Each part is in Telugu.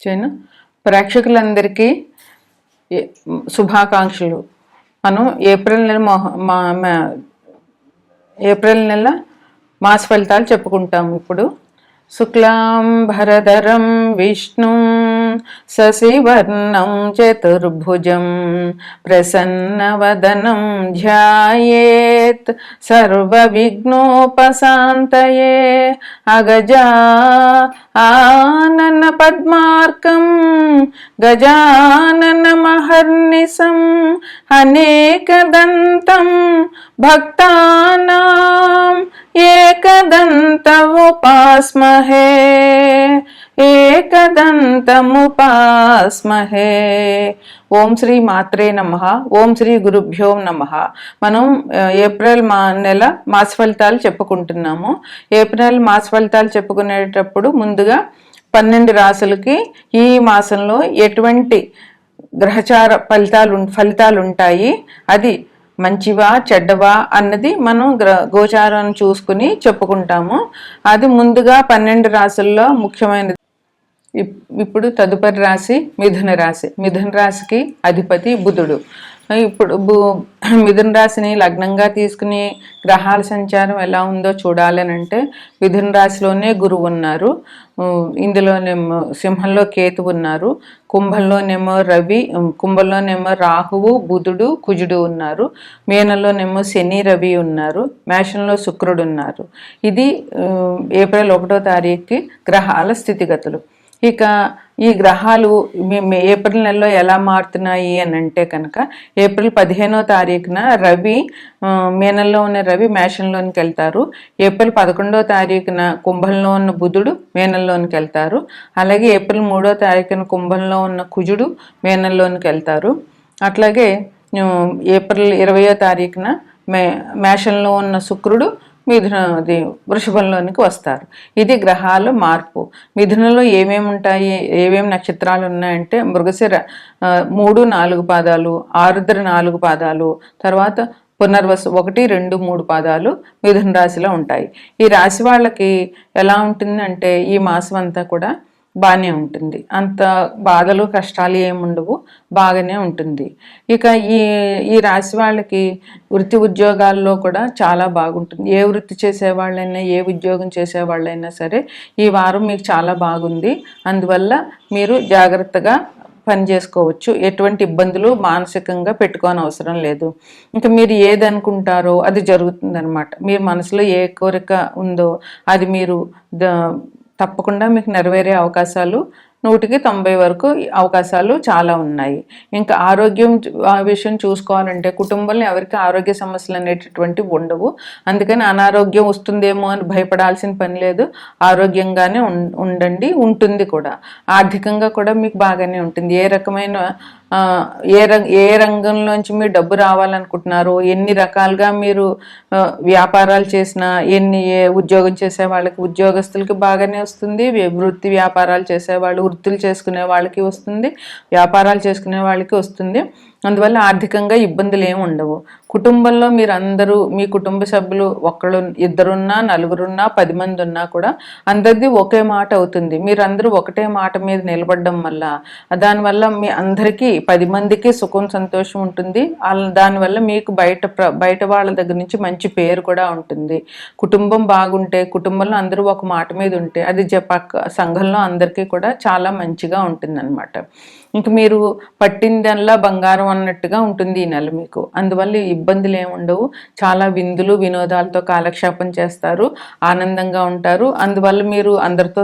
చేయను ప్రేక్షకులందరికీ శుభాకాంక్షలు. మనం ఏప్రిల్ నెల మాస ఫలితాలు చెప్పుకుంటాం. ఇప్పుడు శుక్లాం భరధరం విష్ణుం శశివర్ణం చతుర్భుజం ప్రసన్నవదనం ధ్యాయేత్ సర్వవిఘ్నోపశాంతయే అగజా ఆనన పద్మార్కం గజానన మహర్నిశం అనేకదంతం భక్తానాం ఏకదంతముపాస్మహే ఏకదంతముపాస్మహే. ఓం శ్రీ మాత్రే నమః. ఓం శ్రీ గురుభ్యో నమః. మనం ఏప్రిల్ నెల మాస ఫలితాలు చెప్పుకుంటున్నాము. ఏప్రిల్ మాస ఫలితాలు చెప్పుకునేటప్పుడు ముందుగా 12 రాసులకి ఈ మాసంలో ఎటువంటి గ్రహచార ఫలితాలు ఉంటాయి, అది మంచివా చెడ్డవా అన్నది మనం గోచారాన్ని చూసుకుని చెప్పుకుంటాము. అది ముందుగా 12 రాసుల్లో ముఖ్యమైనది. ఇప్పుడు తదుపరి రాశి మిథున రాశి. మిథున రాశికి అధిపతి బుధుడు. ఇప్పుడు మిథున రాశిని లగ్నంగా తీసుకుని గ్రహాల సంచారం ఎలా ఉందో చూడాలనంటే మిథున రాశిలోనే గురువు ఉన్నారు, ఇందులోనేమో సింహంలో కేతు ఉన్నారు, కుంభంలోనేమో రవి, కుంభంలోనేమో రాహువు బుధుడు కుజుడు ఉన్నారు, మీనంలోనేమో శని రవి ఉన్నారు, మేషంలో శుక్రుడు ఉన్నారు. ఇది ఏప్రిల్ 1వ తారీఖుకి గ్రహాల స్థితిగతులు. ఇక ఈ గ్రహాలు ఏప్రిల్ నెలలో ఎలా మారుతున్నాయి అని అంటే కనుక ఏప్రిల్ 15వ తారీఖున రవి మీనంలో ఉన్న రవి మేషంలోనికి వెళ్తారు. ఏప్రిల్ 11వ తారీఖున కుంభంలో ఉన్న బుధుడు మీనంలోనికి వెళ్తారు. అలాగే ఏప్రిల్ 3వ తారీఖున కుంభంలో ఉన్న కుజుడు మీనంలోనికి వెళ్తారు. అట్లాగే ఏప్రిల్ 20వ తారీఖున మేషంలో ఉన్న శుక్రుడు వృషభంలోనికి వస్తారు. ఇది గ్రహాల మార్పు. మిథునంలో ఏమేమి ఉంటాయి, ఏమేమి నక్షత్రాలు ఉన్నాయంటే మృగశిర 3, 4 పాదాలు, ఆరుద్ర 4 పాదాలు, తర్వాత పునర్వసు 1, 2, 3 పాదాలు మిథున రాశిలో ఉంటాయి. ఈ రాశి వాళ్ళకి ఎలా ఉంటుందంటే ఈ మాసం అంతా కూడా బాగానే ఉంటుంది, అంత బాధలు కష్టాలు ఏముండవు, బాగానే ఉంటుంది. ఇక ఈ రాశి వాళ్ళకి వృత్తి ఉద్యోగాల్లో కూడా చాలా బాగుంటుంది. ఏ వృత్తి చేసేవాళ్ళైనా ఏ ఉద్యోగం చేసేవాళ్ళైనా సరే ఈ వారం మీకు చాలా బాగుంది. అందువల్ల మీరు జాగ్రత్తగా పని చేసుకోవచ్చు, ఎటువంటి ఇబ్బందులు మానసికంగా పెట్టుకోని అవసరం లేదు. ఇంకా మీరు ఏది అనుకుంటారో అది జరుగుతుంది అనమాట. మీరు మనసులో ఏ కోరిక ఉందో అది మీరు తప్పకుండా మీకు నెరవేరే అవకాశాలు 100కి 90 వరకు అవకాశాలు చాలా ఉన్నాయి. ఇంకా ఆరోగ్యం విషయం చూసుకోవాలంటే కుటుంబంలో ఎవరికి ఆరోగ్య సమస్యలు అనేటటువంటివి ఉండవు. అందుకని అనారోగ్యం వస్తుందేమో అని భయపడాల్సిన పని లేదు. ఆరోగ్యంగానే ఉండండి, ఉంటుంది కూడా. ఆర్థికంగా కూడా మీకు బాగానే ఉంటుంది. ఏ రకమైన ఏ రంగంలోంచి మీరు డబ్బు రావాలనుకుంటున్నారో, ఎన్ని రకాలుగా మీరు వ్యాపారాలు చేసినా, ఏ ఉద్యోగం చేసే వాళ్ళకి ఉద్యోగస్తులకి బాగానే వస్తుంది, వృత్తి వ్యాపారాలు చేసేవాళ్ళు వృత్తులు చేసుకునే వాళ్ళకి వస్తుంది, వ్యాపారాలు చేసుకునే వాళ్ళకి వస్తుంది. అందువల్ల ఆర్థికంగా ఇబ్బందులు ఏమి ఉండవు. కుటుంబంలో మీరు అందరూ మీ కుటుంబ సభ్యులు ఒకళ్ళు 2 4 10 మంది ఉన్నా కూడా అందరిది ఒకే మాట అవుతుంది. మీరందరూ ఒకటే మాట మీద నిలబడడం వల్ల దానివల్ల మీ అందరికీ 10 మందికి సుఖం సంతోషం ఉంటుంది. దానివల్ల మీకు బయట వాళ్ళ దగ్గర నుంచి మంచి పేరు కూడా ఉంటుంది. కుటుంబం బాగుంటే, కుటుంబంలో అందరూ ఒక మాట మీద ఉంటే అది సంఘంలో అందరికీ కూడా చాలా మంచిగా ఉంటుంది అనమాట. ఇంక మీరు పట్టిందల్లా బంగారం అన్నట్టుగా ఉంటుంది ఈ నెల మీకు. అందువల్ల ఇబ్బందులు ఏమి ఉండవు. చాలా విందులు వినోదాలతో కాలక్షేపం చేస్తారు, ఆనందంగా ఉంటారు. అందువల్ల మీరు అందరితో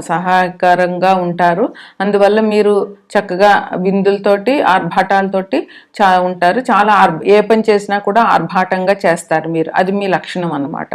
సహాయకరంగా ఉంటారు. అందువల్ల మీరు చక్కగా విందులతోటి ఆర్భాటాలతోటి ఉంటారు. చాలా ఏ పని చేసినా కూడా ఆర్భాటంగా చేస్తారు మీరు. అది మీ లక్షణం అన్నమాట.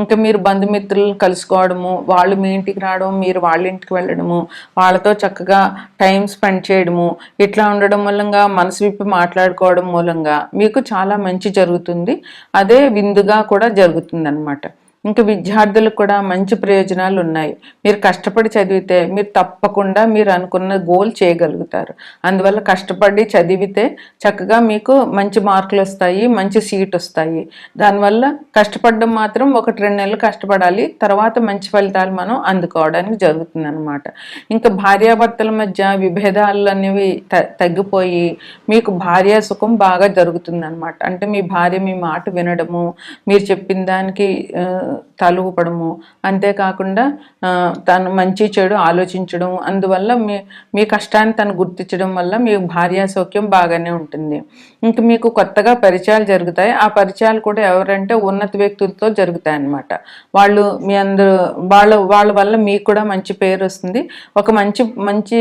ఇంకా మీరు బంధుమిత్రులను కలుసుకోవడము, వాళ్ళు మీ ఇంటికి రావడం, మీరు వాళ్ళ ఇంటికి వెళ్ళడము, వాళ్ళతో చక్కగా టైం స్పెండ్ చేయడము, ఇట్లా ఉండడం మూలంగా మనసు విప్పి మాట్లాడుకోవడం మూలంగా మీకు చాలా మంచి జరుగుతుంది. అదే విందుగా కూడా జరుగుతుంది అనమాట. ఇంకా విద్యార్థులకు కూడా మంచి ప్రయోజనాలు ఉన్నాయి. మీరు కష్టపడి చదివితే మీరు తప్పకుండా మీరు అనుకున్న గోల్ చేయగలుగుతారు. అందువల్ల కష్టపడి చదివితే చక్కగా మీకు మంచి మార్కులు వస్తాయి, మంచి సీట్ వస్తాయి. దానివల్ల కష్టపడడం మాత్రం 1-2 నెలలు కష్టపడాలి, తర్వాత మంచి ఫలితాలు మనం అందుకోవడానికి జరుగుతుంది అనమాట. ఇంకా భార్యాభర్తల మధ్య విభేదాలు అనేవి తగ్గిపోయి మీకు భార్య సుఖం బాగా జరుగుతుంది అనమాట. అంటే మీ భార్య మీ మాట వినడము, మీరు చెప్పిన దానికి తలూపడము, అంతేకాకుండా తను మంచి చెడు ఆలోచించడం, అందువల్ల మీ కష్టాన్ని తను గుర్తించడం వల్ల మీ భార్య సౌఖ్యం బాగానే ఉంటుంది. ఇంక మీకు కొత్తగా పరిచయాలు జరుగుతాయి. ఆ పరిచయాలు కూడా ఎవరంటే ఉన్నత వ్యక్తులతో జరుగుతాయి అన్నమాట. వాళ్ళు మీ అందరూ వాళ్ళ వల్ల మీకు కూడా మంచి పేరు వస్తుంది. ఒక మంచి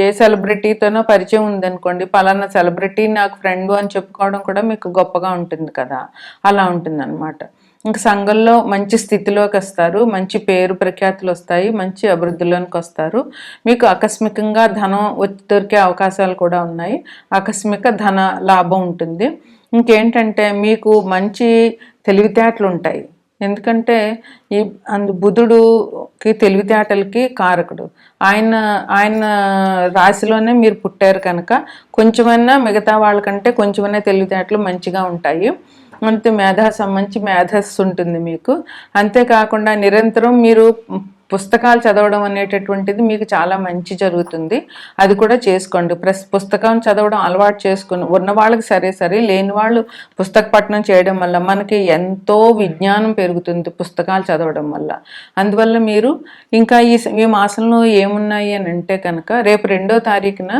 ఏ సెలబ్రిటీతోనో పరిచయం ఉందనుకోండి, పలానా సెలబ్రిటీ నాకు ఫ్రెండ్ అని చెప్పుకోవడం కూడా మీకు గొప్పగా ఉంటుంది కదా, అలా ఉంటుంది అనమాట. ఇంక సంఘంలో మంచి స్థితిలోకి వస్తారు, మంచి పేరు ప్రఖ్యాతులు వస్తాయి, మంచి అభివృద్ధిలోనికి వస్తారు. మీకు ఆకస్మికంగా ధనం దొరికే అవకాశాలు కూడా ఉన్నాయి. ఆకస్మిక ధన లాభం ఉంటుంది. ఇంకేంటంటే మీకు మంచి తెలివితేటలు ఉంటాయి. ఎందుకంటే బుధుడుకి తెలివితేటలకి కారకుడు. ఆయన రాశిలోనే మీరు పుట్టారు కనుక కొంచెమైనా మిగతా వాళ్ళకంటే కొంచెమైనా తెలివితేటలు మంచిగా ఉంటాయి. అంతే మంచి మేధస్సు ఉంటుంది మీకు. అంతేకాకుండా నిరంతరం మీరు పుస్తకాలు చదవడం అనేటటువంటిది మీకు చాలా మంచి జరుగుతుంది. అది కూడా చేసుకోండి. పుస్తకం చదవడం అలవాటు చేసుకుని ఉన్న వాళ్ళకి సరే, లేని వాళ్ళు పుస్తక పఠనం చేయడం వల్ల మనకి ఎంతో విజ్ఞానం పెరుగుతుంది పుస్తకాలు చదవడం వల్ల. అందువల్ల మీరు ఇంకా ఈ మాసంలో ఏమున్నాయి అని అంటే కనుక రేపు 2వ తారీఖున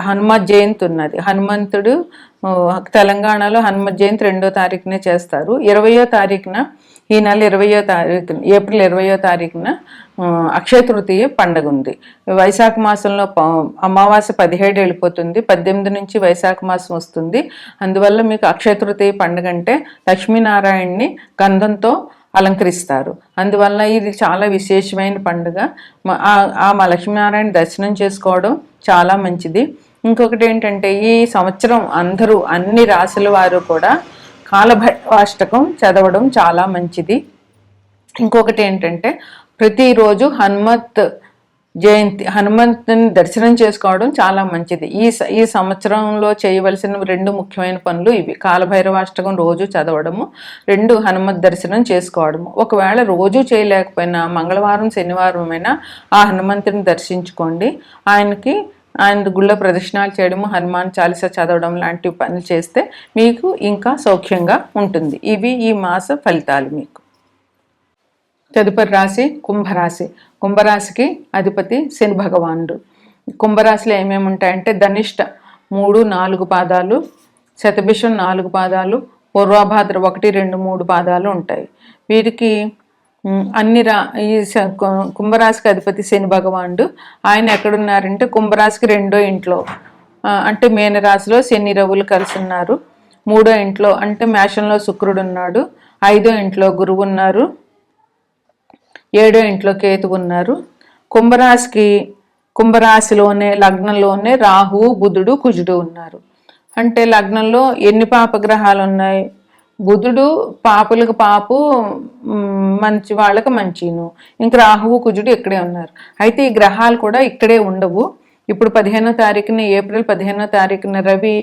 హనుమత్ జయంతి ఉన్నది. హనుమంతుడు తెలంగాణలో హనుమత్ జయంతి 2వ తారీఖునే చేస్తారు. 20వ తారీఖున ఈ నెల 20వ తారీఖున ఏప్రిల్ 20వ తారీఖున అక్షయ తృతీయ పండుగ ఉంది. వైశాఖ మాసంలో అమావాస్య 17 వెళ్ళిపోతుంది, 18 నుంచి వైశాఖ మాసం వస్తుంది. అందువల్ల మీకు అక్షయ తృతీయ పండుగ అంటే లక్ష్మీనారాయణని గంధంతో అలంకరిస్తారు. అందువల్ల ఇది చాలా విశేషమైన పండుగ. మా లక్ష్మీనారాయణ దర్శనం చేసుకోవడం చాలా మంచిది. ఇంకొకటి ఏంటంటే ఈ సంవత్సరం అందరూ అన్ని రాశుల వారు కూడా కాలభైరవాష్టకం చదవడం చాలా మంచిది. ఇంకొకటి ఏంటంటే ప్రతిరోజు హనుమంతుని దర్శనం చేసుకోవడం చాలా మంచిది. ఈ సంవత్సరంలో చేయవలసిన 2 ముఖ్యమైన పనులు ఇవి: కాలభైరవాష్టకం రోజు చదవడము, 2 హనుమత్ దర్శనం చేసుకోవడము. ఒకవేళ రోజు చేయలేకపోయినా మంగళవారం శనివారం అయినా ఆ హనుమంతుని దర్శించుకోండి. ఆయన గుళ్ళో ప్రదక్షిణాలు చేయడము, హనుమాన్ చాలీసా చదవడం లాంటి పనులు చేస్తే మీకు ఇంకా సౌఖ్యంగా ఉంటుంది. ఇవి ఈ మాస ఫలితాలు మీకు. తదుపరి రాశి కుంభరాశి. కుంభరాశికి అధిపతి శని భగవానుడు. కుంభరాశిలో ఏమేమి ఉంటాయంటే ధనిష్ట 3-4 పాదాలు, శతభిషం 4 పాదాలు, పూర్వభాద్ర 1, 2, 3 పాదాలు ఉంటాయి. వీరికి ఈ కుంభరాశికి అధిపతి శని భగవానుడు. ఆయన ఎక్కడున్నారంటే కుంభరాశికి 2వ ఇంట్లో, అంటే మీనరాశిలో శని రవులు కలిసి ఉన్నారు. 3వ ఇంట్లో అంటే మేషంలో శుక్రుడు ఉన్నాడు. 5వ ఇంట్లో గురువు ఉన్నారు. 7వ ఇంట్లో కేతు ఉన్నారు. కుంభరాశిలోనే లగ్నంలోనే రాహువు, బుధుడు, కుజుడు ఉన్నారు. అంటే లగ్నంలో ఎన్ని పాపగ్రహాలు ఉన్నాయి? బుధుడు పాపులకు పాపు, మంచి వాళ్ళకి మంచిను. ఇంకా రాహువు, కుజుడు ఇక్కడే ఉన్నారు. అయితే ఈ గ్రహాలు కూడా ఇక్కడే ఉండవు. ఇప్పుడు 15వ తారీఖున ఏప్రిల్ 15వ తారీఖున రవి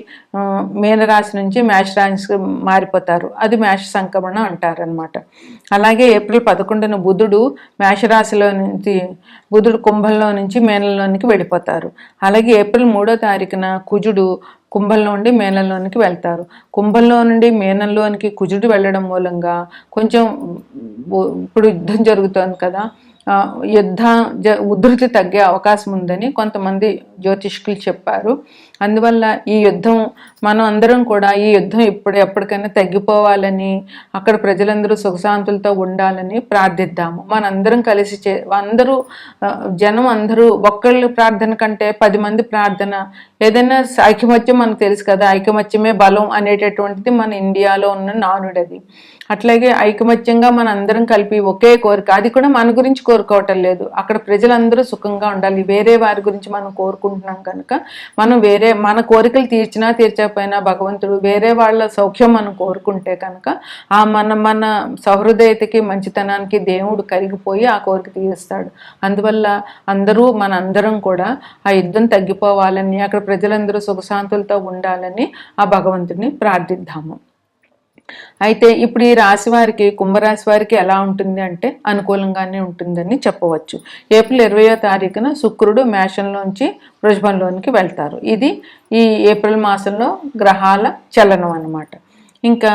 మీనరాశి నుంచి మేషరాశికి మారిపోతారు. అది మేష సంక్రమణ అంటారనమాట. అలాగే ఏప్రిల్ 11న బుధుడు కుంభంలో నుంచి మీనంలోనికి వెళ్ళిపోతారు. అలాగే ఏప్రిల్ 3వ తారీఖున కుజుడు కుంభంలో నుండి మీనంలోనికి వెళ్తారు. కుంభంలో నుండి మీనంలోనికి కుజుడు వెళ్ళడం మూలంగా కొంచెం ఇప్పుడు యుద్ధం జరుగుతోంది కదా, ఉధృతి తగ్గే అవకాశం ఉందని కొంతమంది జ్యోతిష్కులు చెప్పారు. అందువల్ల ఈ యుద్ధం మనం అందరం కూడా ఈ యుద్ధం ఎప్పటికైనా తగ్గిపోవాలని, అక్కడ ప్రజలందరూ సుఖశాంతులతో ఉండాలని ప్రార్థిద్దాము. మనందరం కలిసి జనం అందరూ ఒక్కళ్ళు ప్రార్థన కంటే 10 మంది ప్రార్థన, ఏదైనా ఐకమత్యం మనకు తెలుసు కదా, ఐకమత్యమే బలం అనేటటువంటిది మన ఇండియాలో ఉన్న నానుడది. అట్లాగే ఐకమత్యంగా మన అందరం కలిపి ఒకే కోరిక, అది కూడా మన గురించి కోరుకోవటం లేదు, అక్కడ ప్రజలందరూ సుఖంగా ఉండాలి, వేరే వారి గురించి మనం కోరుకో కోరుకుంటున్నాం కనుక మనం మన కోరికలు తీర్చినా తీర్చకపోయినా భగవంతుడు వేరే వాళ్ళ సౌఖ్యం మనం కోరుకుంటే కనుక ఆ మన సహృదయతకి మంచితనానికి దేవుడు కరిగిపోయి ఆ కోరిక తీరుస్తాడు. అందువల్ల మనందరం కూడా ఆ యుద్ధం తగ్గిపోవాలని, అక్కడ ప్రజలందరూ సుఖశాంతులతో ఉండాలని ఆ భగవంతుడిని ప్రార్థిద్దాము. అయితే ఇప్పుడు ఈ రాశి వారికి, కుంభరాశి వారికి ఎలా ఉంటుంది అంటే అనుకూలంగానే ఉంటుందని చెప్పవచ్చు. ఏప్రిల్ 20వ తారీఖున శుక్రుడు మేషంలోంచి వృషభంలోనికి వెళ్తారు. ఇది ఈ ఏప్రిల్ మాసంలో గ్రహాల చలనం అన్నమాట. ఇంకా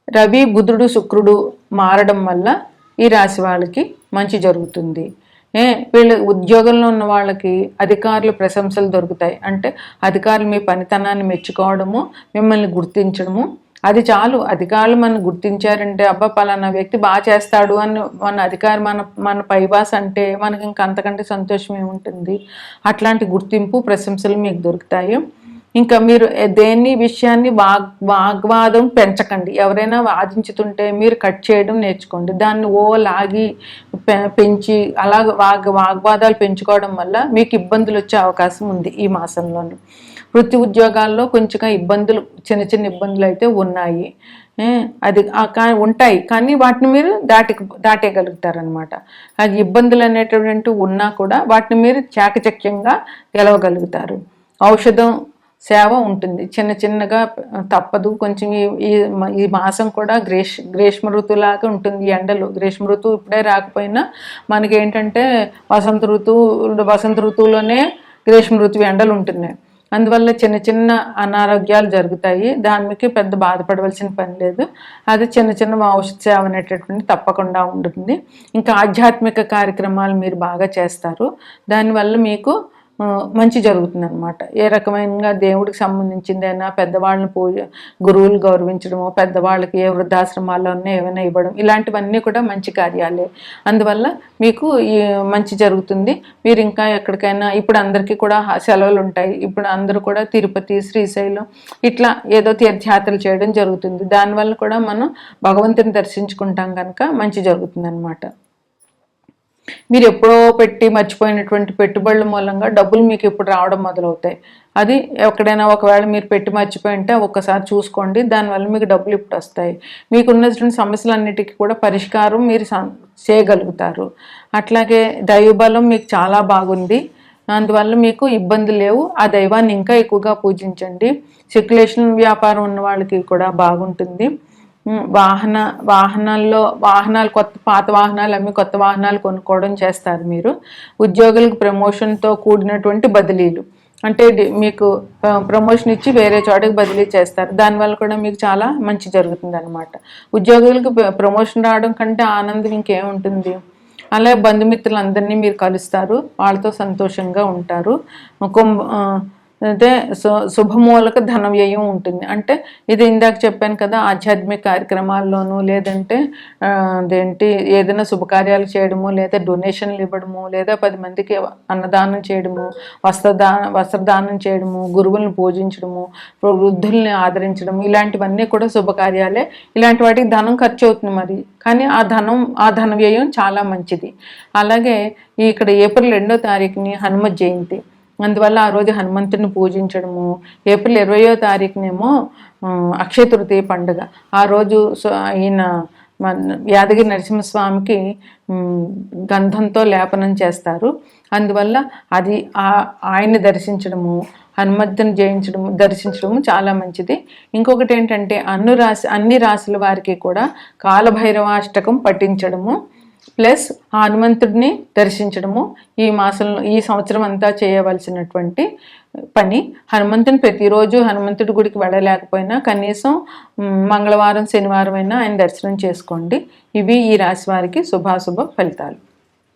రవి, బుధుడు, శుక్రుడు మారడం వల్ల ఈ రాశి వాళ్ళకి మంచి జరుగుతుంది. వీళ్ళు ఉద్యోగంలో ఉన్న వాళ్ళకి అధికారులు ప్రశంసలు దొరుకుతాయి. అంటే అధికారులు మీ పనితనాన్ని మెచ్చుకోవడము, మిమ్మల్ని గుర్తించడము, అది చాలు. అధికారులు మనం గుర్తించారంటే అబ్బా పలానా వ్యక్తి బాగా చేస్తాడు అని మన అధికారి మన పైబాస్ అంటే మనకి ఇంకా అంతకంటే సంతోషం ఏముంటుంది. అట్లాంటి గుర్తింపు, ప్రశంసలు మీకు దొరుకుతాయి. ఇంకా మీరు దేన్ని విషయాన్ని వాగ్వాదం పెంచకండి. ఎవరైనా వాదించుతుంటే మీరు కట్ చేయడం నేర్చుకోండి. దాన్ని లాగి పెంచి అలా వాగ్వాదాలు పెంచుకోవడం వల్ల మీకు ఇబ్బందులు వచ్చే అవకాశం ఉంది ఈ మాసంలోనూ. వృత్తి ఉద్యోగాల్లో కొంచెం ఇబ్బందులు, చిన్న చిన్న ఇబ్బందులు అయితే ఉన్నాయి. అది ఉంటాయి, కానీ వాటిని మీరు దాటేయగలుగుతారనమాట. అది ఇబ్బందులు అనేటువంటి ఉన్నా కూడా వాటిని మీరు చాకచక్యంగా గెలవగలుగుతారు. ఔషధం సేవ ఉంటుంది, చిన్న చిన్నగా తప్పదు. కొంచెం ఈ మాసం కూడా గ్రీష్మ ఋతువులాగా ఉంటుంది. ఎండలు గ్రీష్మ ఋతువు ఇప్పుడే రాకపోయినా మనకేంటంటే వసంత ఋతువులోనే గ్రీష్మ ఋతువు ఎండలు ఉంటున్నాయి. అందువల్ల చిన్న చిన్న అనారోగ్యాలు జరుగుతాయి. దానికి పెద్ద బాధపడవలసిన పని లేదు. అది చిన్న చిన్న ఔషధ సేవ అనేటటువంటి తప్పకుండా ఉంటుంది. ఇంకా ఆధ్యాత్మిక కార్యక్రమాలు మీరు బాగా చేస్తారు. దానివల్ల మీకు మంచి జరుగుతుంది అనమాట. ఏ రకమైన దేవుడికి సంబంధించిందైనా పెద్దవాళ్ళని గురువులు గౌరవించడము, పెద్దవాళ్ళకి ఏ వృద్ధాశ్రమాల్లోనే ఏమైనా ఇవ్వడం, ఇలాంటివన్నీ కూడా మంచి కార్యాలే. అందువల్ల మీకు మంచి జరుగుతుంది. మీరు ఇంకా ఎక్కడికైనా, ఇప్పుడు అందరికీ కూడా సెలవులు ఉంటాయి. ఇప్పుడు అందరూ కూడా తిరుపతి, శ్రీశైలం ఇట్లా ఏదో తీర్థయాత్రలు చేయడం జరుగుతుంది. దానివల్ల కూడా మనం భగవంతుని దర్శించుకుంటాం కనుక మంచి జరుగుతుంది అనమాట. మీరు ఎప్పుడో మర్చిపోయినటువంటి పెట్టుబడుల మూలంగా డబ్బులు మీకు ఇప్పుడు రావడం మొదలవుతాయి. అది ఎక్కడైనా ఒకవేళ మీరు పెట్టి మర్చిపోయింటే ఒక్కసారి చూసుకోండి. దానివల్ల మీకు డబ్బులు ఇప్పుడు వస్తాయి. మీకున్నటువంటి సమస్యలన్నిటికీ కూడా పరిష్కారం మీరు చేయగలుగుతారు. అట్లాగే దైవబలం మీకు చాలా బాగుంది. అందువల్ల మీకు ఇబ్బందులు లేవు. ఆ దైవాన్ని ఇంకా ఎక్కువగా పూజించండి. సర్క్యులేషన్ వ్యాపారం ఉన్న వాళ్ళకి కూడా బాగుంటుంది. వాహనాలు పాత వాహనాలు అమ్మి కొత్త వాహనాలు కొనుక్కోవడం చేస్తారు మీరు. ఉద్యోగులకు ప్రమోషన్తో కూడినటువంటి బదిలీలు, అంటే మీకు ప్రమోషన్ ఇచ్చి వేరే చోటకి బదిలీ చేస్తారు. దానివల్ల కూడా మీకు చాలా మంచి జరుగుతుంది అనమాట. ఉద్యోగులకు ప్రమోషన్ రావడం కంటే ఆనందం ఇంకేముంటుంది. అలాగే బంధుమిత్రులందరినీ మీరు కలుస్తారు, వాళ్ళతో సంతోషంగా ఉంటారు. అంటే శుభమూలక ధన వ్యయం ఉంటుంది. అంటే ఇది ఇందాక చెప్పాను కదా, ఆధ్యాత్మిక కార్యక్రమాల్లోనూ లేదంటే ఏదైనా శుభకార్యాలు చేయడము, లేదా డొనేషన్లు ఇవ్వడము, లేదా 10 మందికి అన్నదానం చేయడము, వస్త్రదానం చేయడము, గురువులను పూజించడము, వృద్ధుల్ని ఆదరించడము, ఇలాంటివన్నీ కూడా శుభకార్యాలే. ఇలాంటి వాటికి ధనం ఖర్చు అవుతుంది మరి, కానీ ఆ ధన వ్యయం చాలా మంచిది. అలాగే ఇక్కడ ఏప్రిల్ 2వ తారీఖుని హనుమత్ జయంతి. అందువల్ల ఆ రోజు హనుమంతుడిని పూజించడము. ఏప్రిల్ 20వ తారీఖునేమో అక్షయ తృతీయ పండుగ. ఆ రోజు ఈయన యాదగిరి నరసింహస్వామికి గంధంతో లేపనం చేస్తారు. అందువల్ల అది ఆయన్ని దర్శించడము, హనుమంతుని దర్శించడము చాలా మంచిది. ఇంకొకటి ఏంటంటే అన్ని రాశుల వారికి కూడా కాలభైరవాష్టకం పఠించడము ప్లస్ హనుమంతుడిని దర్శించడము ఈ సంవత్సరం అంతా చేయవలసినటువంటి పని. హనుమంతుని ప్రతిరోజు హనుమంతుడి గుడికి వెళ్ళలేకపోయినా కనీసం మంగళవారం, శనివారం అయినా ఆయన దర్శనం చేసుకోండి. ఇవి ఈ రాశి వారికి శుభాశుభ ఫలితాలు.